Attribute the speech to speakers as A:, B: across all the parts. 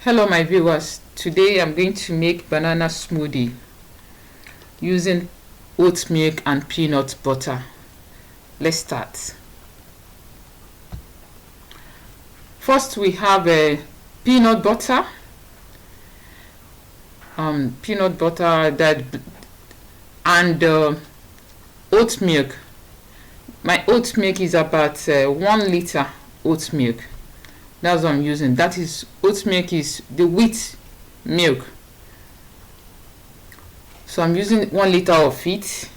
A: Hello my viewers, today I'm going to make banana smoothie using oat milk and peanut butter. Let's start. First we have peanut butter, and oat milk. My oat milk is about 1 liter oat milk. That's what I'm using. That is, oat milk is the wheat milk. So I'm using 1 liter of it.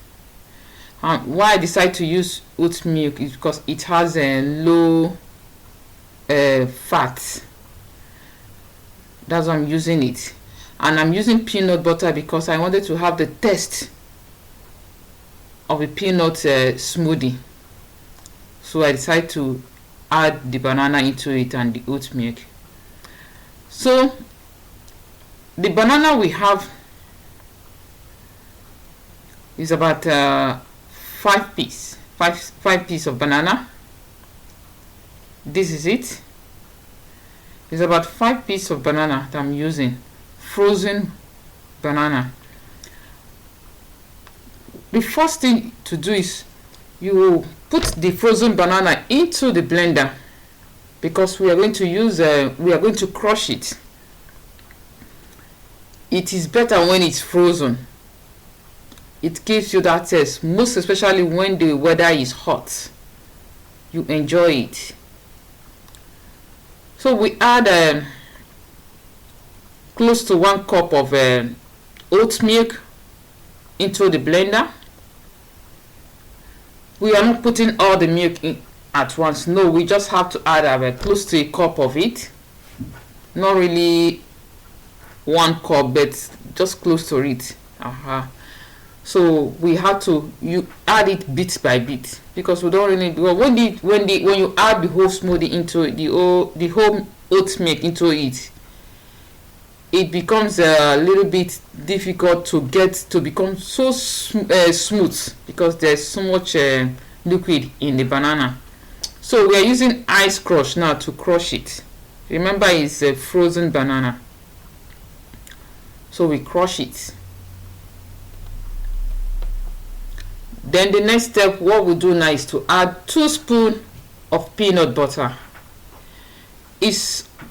A: Why I decide to use oat milk is because it has a low fat. That's why I'm using it. And I'm using peanut butter because I wanted to have the taste of a peanut smoothie. So I decided to add the banana into it and the oat milk. So the banana we have is about 5 pieces of banana. This is it. It's about 5 pieces of banana that I'm using, frozen banana. The first thing to do is you put the frozen banana into the blender, because we are going to crush it. It is better when it's frozen. It gives you that taste, most especially when the weather is hot. You enjoy it. So we add close to 1 cup of oat milk into the blender. We are not putting all the milk in at once. No, we just have to add close to 1 cup of it. Not really 1 cup, but just close to it. So we have to add it bit by bit, because we don't really, when you add the whole smoothie into the whole oat milk into it, it becomes a little bit difficult to get to become so smooth, because there's so much liquid in the banana. So we are using ice crush now to crush it. Remember, it's a frozen banana, so we crush it. Then the next step, what we do now is to add 2 spoons of peanut butter.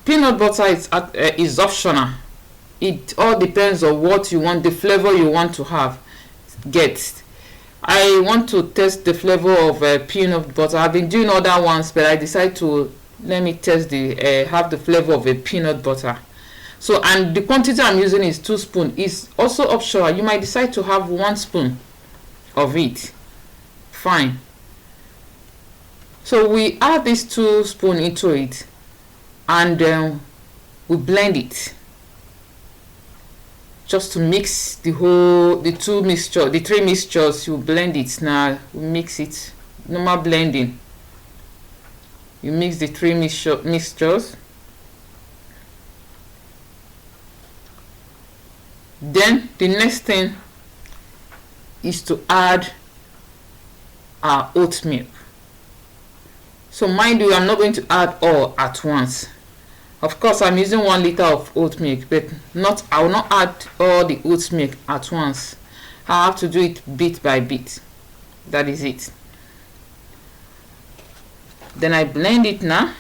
A: Peanut butter is optional. It all depends on what you want, the flavor you want to have. I want to test the flavor of peanut butter. I've been doing other ones, but I decided to let me test have the flavor of a peanut butter. So, and the quantity I'm using is 2 spoons. It's also optional. You might decide to have 1 spoon of it. Fine. So we add these 2 spoons into it, and we blend it, just to mix the 3 mixtures. You blend it. Now we mix it, normal blending. You mix the 3 mixtures. Then the next thing is to add our oat milk. So mind you, I'm not going to add all at once. Of course, I'm using 1 liter of oat milk, but I will not add all the oat milk at once. I have to do it bit by bit. That is it. Then I blend it now.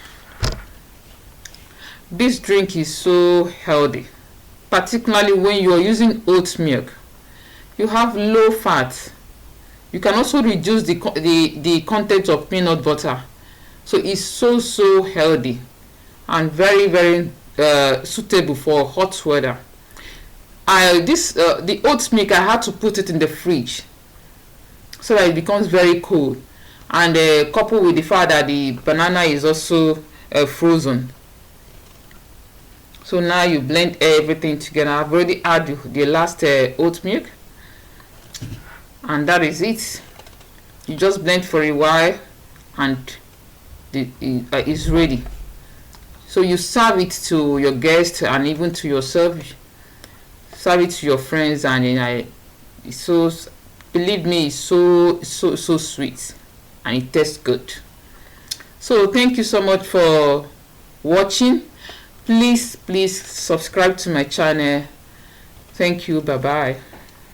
A: This drink is so healthy, particularly when you are using oat milk. You have low fat. You can also reduce the content of peanut butter. So it's so healthy and very suitable for hot weather. The oat milk, I had to put it in the fridge so that it becomes very cold, and coupled with the fact that the banana is also frozen. So now you blend everything together. I've already added the last oat milk, and that is it. You just blend for a while, and it's ready. So you serve it to your guests and even to yourself. Serve it to your friends, and believe me, it's so sweet, and it tastes good. So thank you so much for watching. Please subscribe to my channel. Thank you. Bye bye.